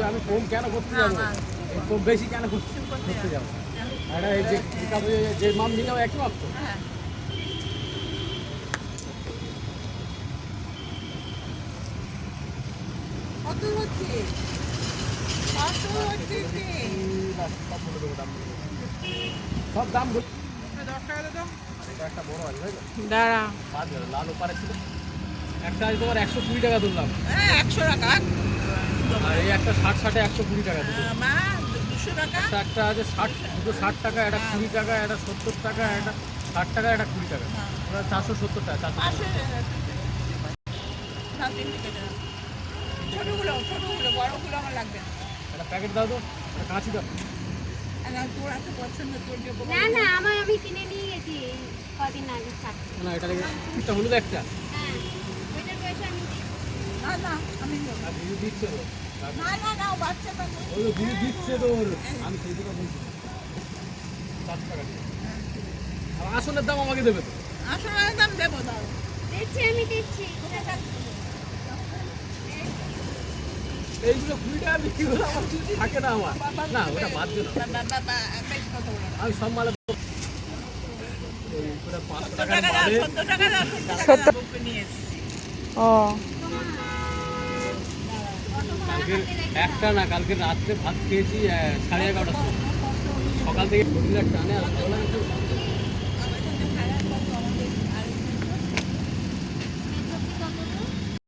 আমি কম কেন করতে যাবো, কম বেশি কেন করতে যাবো? এটা এই যে মাপ নিয়ে যাবো একই মাপ তো। কত হচ্ছে? কত হচ্ছে? সব দাম বলি। 10 টাকা দাও। এটা একটা বড় আছে, দাঁড়া। লাল ওপারে ছিল একটা, আছে তোমার 120 টাকা ধরলাম। হ্যাঁ 100 টাকা। আর এই একটা 60 120 টাকা দিল। মা 200 টাকা। একটা আছে দুটো 60 টাকা, একটা 20 টাকা, একটা 70 টাকা, একটা 60 টাকা, একটা 20 টাকা। ওরা 470 টাকা। 470 ছোটগুলো বড়গুলো আমার লাগবে না। একটা প্যাকেট দাও তো, একটা কাঁচি দাও। তোর এত পছন্দ, তোর যে না আমি কিনে নিয়ে গেছি কদিন আগে না এটা একটা হলুদ একটা। হ্যাঁ ওইটার পয়সা আমি না আমি আর দিদি দিচ্ছে তো। না বাচ্চাটা ওই দিদি দিচ্ছে তো, আমি সেই দিকে বলছি 4 টাকা দিয়ে। আর আসনের দাম আমাকে দেবে তো। আসলে দাম দেবো, দাও। দিচ্ছি এইগুলো 20 টাকা বিক্রি করে আমার থাকে না আমার। না ওটা বাদ দিও না, আমি সব মালে ওই 500 টাকা মালে। 70 টাকা দাও। 70 টাকা নিয়ে এসেছি। ও কালকে একটা না, কালকে রাত্রে ভাত খেয়েছি 11:30টার সময়। সকাল থেকে শরীর টানে আর ভালো লাগে।